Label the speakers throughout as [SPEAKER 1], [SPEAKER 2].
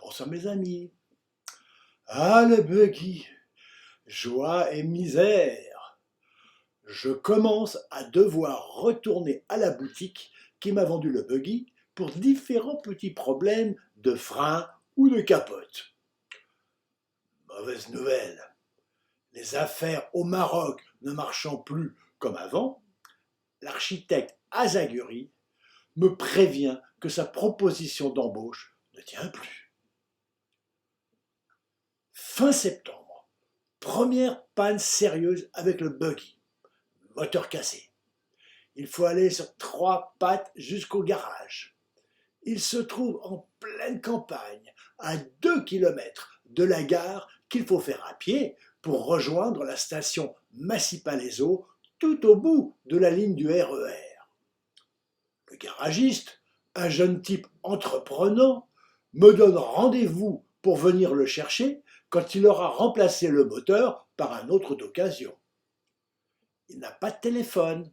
[SPEAKER 1] Bonsoir mes amis. Ah le buggy, joie et misère. Je commence à devoir retourner à la boutique qui m'a vendu le buggy pour différents petits problèmes de frein ou de capote. Mauvaise nouvelle, les affaires au Maroc ne marchant plus comme avant, l'architecte Azaguri me prévient que sa proposition d'embauche ne tient plus. Fin septembre, première panne sérieuse avec le buggy, moteur cassé. Il faut aller sur 3 pattes jusqu'au garage. Il se trouve en pleine campagne, à 2 kilomètres de la gare qu'il faut faire à pied pour rejoindre la station Massy-Palaiseau tout au bout de la ligne du RER. Le garagiste, un jeune type entreprenant, me donne rendez-vous pour venir le chercher quand il aura remplacé le moteur par un autre d'occasion. Il n'a pas de téléphone,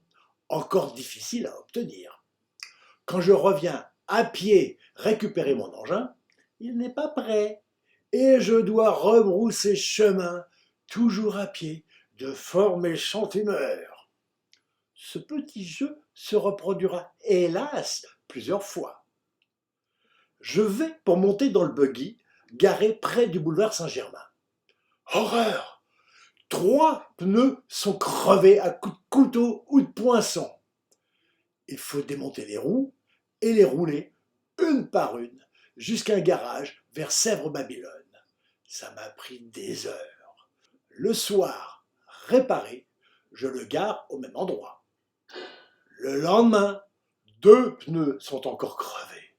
[SPEAKER 1] encore difficile à obtenir. Quand je reviens à pied récupérer mon engin, il n'est pas prêt et je dois rebrousser chemin, toujours à pied, de fort méchante humeur. Ce petit jeu se reproduira, hélas, plusieurs fois. Je vais pour monter dans le buggy, garé près du boulevard Saint-Germain. Horreur! 3 pneus sont crevés à coups de couteau ou de poinçon. Il faut démonter les roues et les rouler une par une jusqu'à un garage vers Sèvres-Babylone. Ça m'a pris des heures. Le soir, réparé, je le gare au même endroit. Le lendemain, 2 pneus sont encore crevés.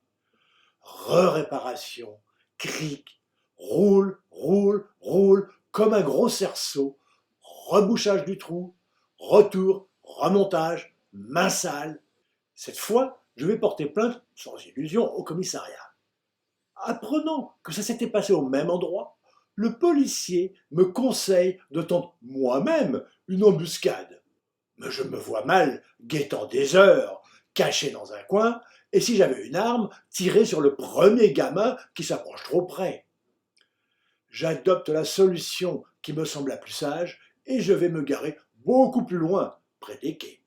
[SPEAKER 1] Réparation, cric, roule, comme un gros cerceau, rebouchage du trou, retour, remontage, main sale. Cette fois, je vais porter plainte, sans illusion, au commissariat. Apprenant que ça s'était passé au même endroit, le policier me conseille de tenter moi-même une embuscade. Mais je me vois mal guettant des heures, caché dans un coin, et si j'avais une arme, tirer sur le premier gamin qui s'approche trop près. J'adopte la solution qui me semble la plus sage et je vais me garer beaucoup plus loin, près des quais.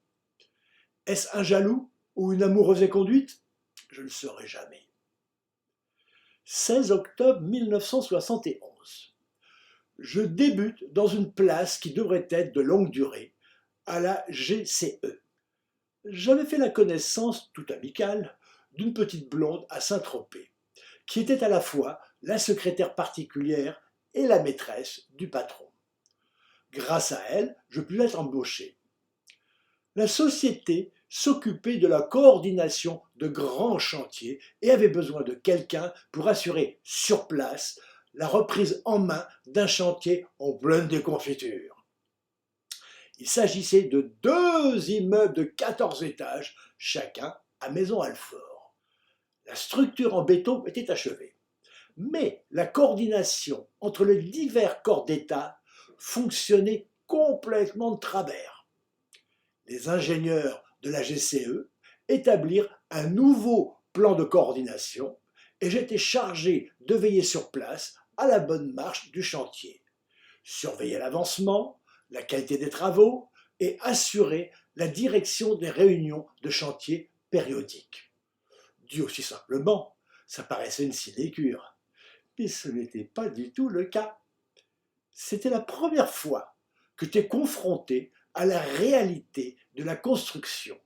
[SPEAKER 1] Est-ce un jaloux ou une amoureuse éconduite? Je ne le saurai jamais. 16 octobre 1971. Je débute dans une place qui devrait être de longue durée, à la GCE. J'avais fait la connaissance, tout amicale, d'une petite blonde à Saint-Tropez, qui était à la fois la secrétaire particulière et la maîtresse du patron. Grâce à elle, je pus être embauché. La société s'occupait de la coordination de grands chantiers et avait besoin de quelqu'un pour assurer sur place la reprise en main d'un chantier en pleine déconfiture. Il s'agissait de 2 immeubles de 14 étages, chacun à Maison-Alfort. La structure en béton était achevée. Mais la coordination entre les divers corps d'État fonctionnait complètement de travers. Les ingénieurs de la GCE établirent un nouveau plan de coordination et j'étais chargé de veiller sur place à la bonne marche du chantier, surveiller l'avancement, la qualité des travaux et assurer la direction des réunions de chantier périodiques. Dit aussi simplement, ça paraissait une sinécure. Mais ce n'était pas du tout le cas. C'était la première fois que tu es confronté à la réalité de la construction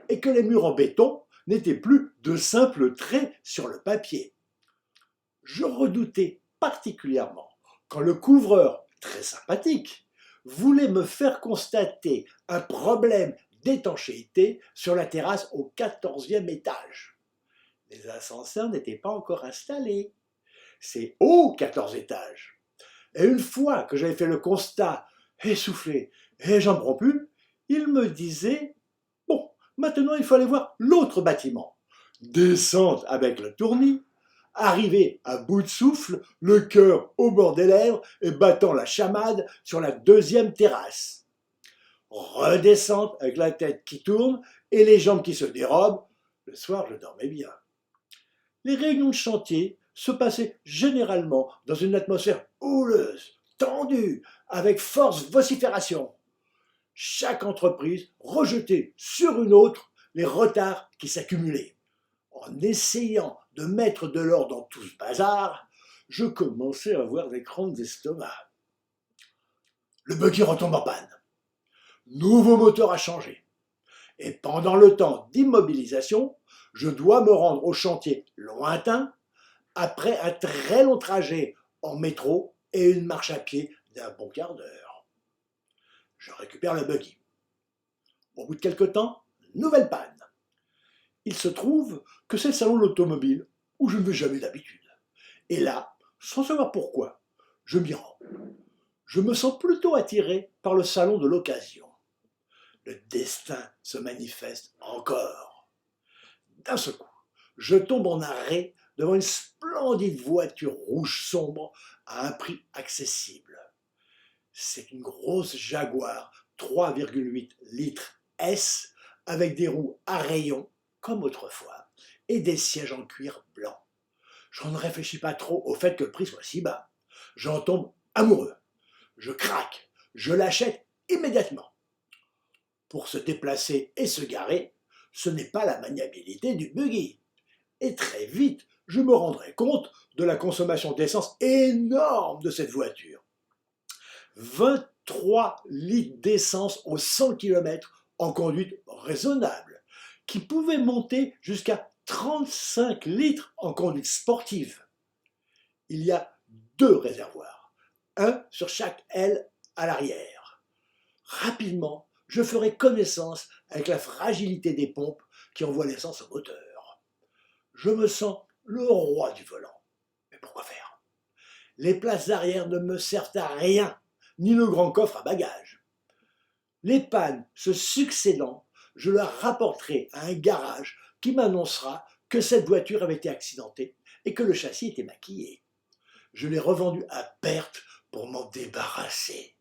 [SPEAKER 1] et que les murs en béton n'étaient plus de simples traits sur le papier. Je redoutais particulièrement quand le couvreur, très sympathique, voulait me faire constater un problème d'étanchéité sur la terrasse au 14e étage. Les ascenseurs n'étaient pas encore installés. C'est au 14 étages. Et une fois que j'avais fait le constat, essoufflé et j'en prends plus, il me disait « Bon, maintenant il faut aller voir l'autre bâtiment. » Descente avec le tournis, arriver à bout de souffle, le cœur au bord des lèvres et battant la chamade sur la 2e terrasse. Redescente avec la tête qui tourne et les jambes qui se dérobent. Le soir, je dormais bien. Les réunions de chantier se passait généralement dans une atmosphère houleuse, tendue, avec force vocifération. Chaque entreprise rejetait sur une autre les retards qui s'accumulaient. En essayant de mettre de l'ordre dans tout ce bazar, je commençais à avoir des crampes d'estomac. Le buggy retombe en panne. Nouveau moteur à changer. Et pendant le temps d'immobilisation, je dois me rendre au chantier lointain après un très long trajet en métro et une marche à pied d'un bon quart d'heure. Je récupère le buggy. Au bout de quelque temps, nouvelle panne. Il se trouve que c'est le salon de l'automobile où je ne vais jamais d'habitude. Et là, sans savoir pourquoi, je m'y rends. Je me sens plutôt attiré par le salon de l'occasion. Le destin se manifeste encore. D'un seul coup, je tombe en arrêt devant une splendide voiture rouge sombre à un prix accessible. C'est une grosse Jaguar 3,8 litres S avec des roues à rayons comme autrefois et des sièges en cuir blanc. Je ne réfléchis pas trop au fait que le prix soit si bas. J'en tombe amoureux. Je craque. Je l'achète immédiatement. Pour se déplacer et se garer, ce n'est pas la maniabilité du buggy. Et très vite, je me rendrai compte de la consommation d'essence énorme de cette voiture. 23 litres d'essence aux 100 km en conduite raisonnable, qui pouvait monter jusqu'à 35 litres en conduite sportive. Il y a 2 réservoirs, un sur chaque aile à l'arrière. Rapidement, je ferai connaissance avec la fragilité des pompes qui envoient l'essence au moteur. Je me sens le roi du volant. Mais pourquoi faire? Les places arrière ne me servent à rien, ni le grand coffre à bagages. Les pannes se succédant, je la rapporterai à un garage qui m'annoncera que cette voiture avait été accidentée et que le châssis était maquillé. Je l'ai revendue à perte pour m'en débarrasser.